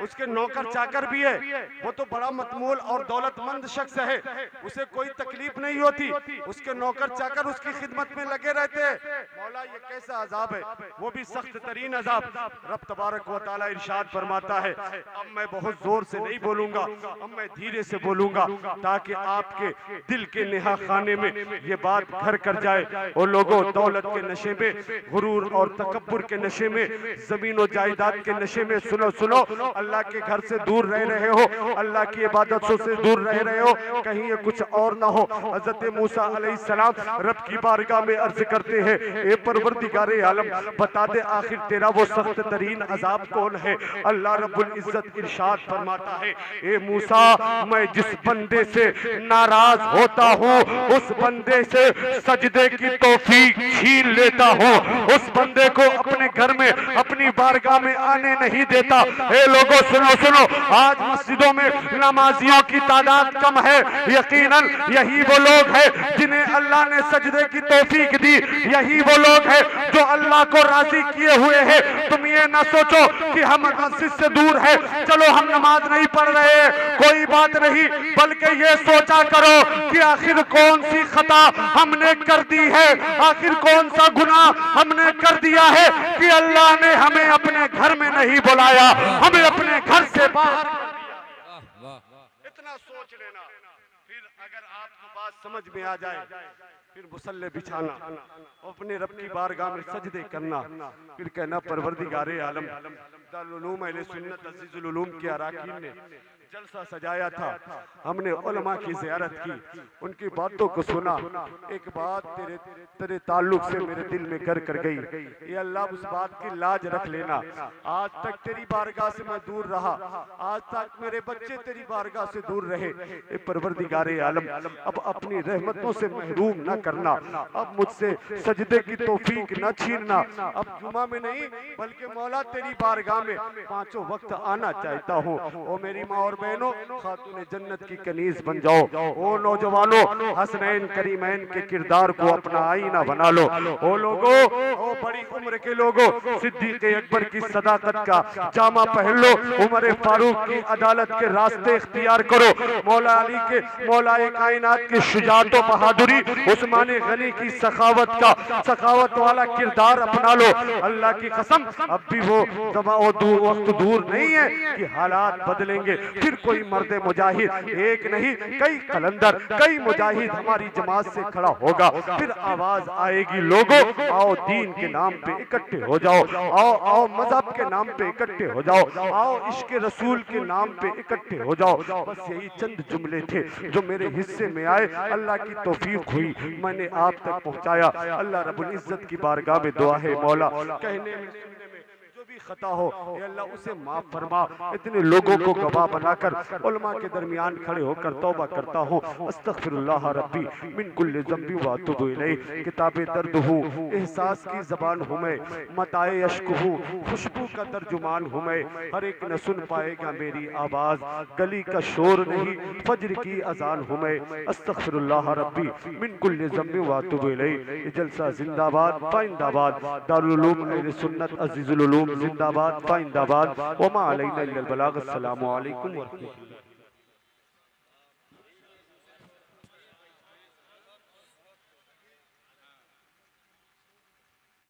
उसके नौकर चाकर भी है, वो तो बड़ा मतमूल और दौलतमंद शख्स है, उसे कोई तकलीफ नहीं होती, उसके नौकर चाकर उसकी खिदमत में लगे रहते हैं। मौला ये कैसा अजाब है, वो भी सख्त तरीन अजाब। रब तबारक व तआला इरशाद फरमाता है, अब मैं बहुत जोर से नहीं बोलूंगा, अब मैं धीरे से बोलूंगा ताकि आपके दिल के नेहा खाने में ये बात घर कर जाए। और लोगों, दौलत के नशे में, गुरूर और तकब्बुर के नशे में, जमीन और जायदाद के नशे में, सुनो सुनो, अल्लाह के घर से दूर रह रहे हो, अल्लाह की इबादतों से दूर रह रहे हो, कहीं ये कुछ और ना हो। हजरत मूसा अलैहिस्सलाम रब की बारगाह में अर्ज करते हैं, ए परवरदिगारे आलम, बता दे आखिर तेरा वो सख्त तरीन अजाब कौन है। अल्लाह रब्बुल इज्जत इरशाद फरमाता है, ए मूसा, मैं जिस बंदे से नाराज होता हूँ उस बंदे से सजदे की तौफीक छीन लेता हूँ, उस बंदे को अपने घर में, अपनी बारगाह में आने नहीं देता। हे लोगों सुनो सुनो, आज मस्जिदों में नमाजियों की तादाद कम है, यकीनन यही वो लोग हैं जिन्हें अल्लाह ने सजदे की तौफीक दी, यही वो लोग हैं जो अल्लाह को राजी किए हुए हैं। तुम ये ना सोचो कि हम मस्जिद से दूर है, चलो हम नमाज नहीं पढ़ रहे, कोई बात नहीं, बल्कि ये सोचा करो कि आखिर कौन सी खता हमने कर दी है, आखिर कौन सा गुनाह हमने कर दिया है कि अल्लाह ने हमें अपने घर में नहीं बुलाया, हमें अपने घर से बाहर कर दिया। इतना सोच लेना, फिर अगर आपको बात समझ में आ जाए, फिर मुसल्ले बिछाना, अपने रब की बारगाह में सजदे करना, फिर कहना परवरदिगारे आलम, दारुल उलूम अहले सुन्नत अजीजुल उलूम के अराकीन ने जलसा सजाया था, हमने उलमा की ज़ियारत की, उनकी बातों को सुना, एक बात तेरे ताल्लुक से मेरे दिल में घर कर गई, ये अल्लाह उस बात की लाज रख लेना। आज तक तेरी बारगाह से मैं दूर रहा, आज तक मेरे बच्चे तेरी बारगाह से दूर रहे, ए परवरदिगारे आलम, अब अपनी रहमतों से महरूम न करना, अब मुझसे सजदे की तौफीक न छीनना। अब जुमा में नहीं बल्कि मौला तेरी बारगाह में पांचों वक्त आना चाहता हूँ। ओ मेरी माँ और बहनों, खातून जन्नत की कनीज बन जाओ। ओ नौजवानों, हसनैन करीमैन के किरदार को अपना आईना बना लो। ओ लोगों, ओ बड़ी उम्र के लोगों, सिद्दीक अकबर की सदाकत का जामा पहन लो, उमर फारूक की अदालत के रास्ते इख्तियार करो, मौला अली के, मौलाए कायनात की शुजाअत और बहादुरी, उस्मान गनी की सखावत वाला किरदार अपना लो। अल्लाह की कसम, अब भी वो वक्त दूर नहीं है कि हालात बदलेंगे, फिर कोई मर्द मुजाहिद, एक नहीं कई कलंदर, कई मुजाहिद हमारी जमात से खड़ा होगा, फिर आवाज आएगी, लोगों आओ दीन के नाम पे इकट्ठे हो जाओ, आओ आओ मजहब के नाम पे इकट्ठे हो जाओ, आओ इश्क रसूल के नाम पे इकट्ठे हो जाओ। बस यही चंद जुमले थे जो मेरे हिस्से में आए, अल्लाह की तौफीक हुई, मैंने आप तक पहुंचाया। अल्लाह रब्बुल इज्जत की बारगाह में दुआ है, मौला कहने में खता हो या अल्लाह उसे माफ फरमा। इतने लोगों को गवाह बनाकर उलमा के दरमियान खड़े होकर तौबा करता हूँ, अस्तगफिरुल्लाह रब्बी मिन कुल्लि ज़ंबी व अतूबु इलैह। किताबे दर्द हूँ, एहसास की ज़बान हूँ मैं, मताए अश्क हूँ, खुशबू का तर्जुमान हूँ मैं, हर एक न सुन पाएगा मेरी आवाज़, गली का शोर नहीं फज्र की अजान हूँ मैं। अस्तगफिरुल्लाह रब्बी मिन कुल्लि ज़ंबी व अतूबु इलैह। ये जलसा जिंदाबाद पाइंदाबाद, दारुल उलूम अहले सुन्नत अजीजुल उलूम जिंदाबाद पाइंदाबाद। वमा अलैना इल्लल बलाग। अस्सलामु अलैकुम व रहमतुल्लाह।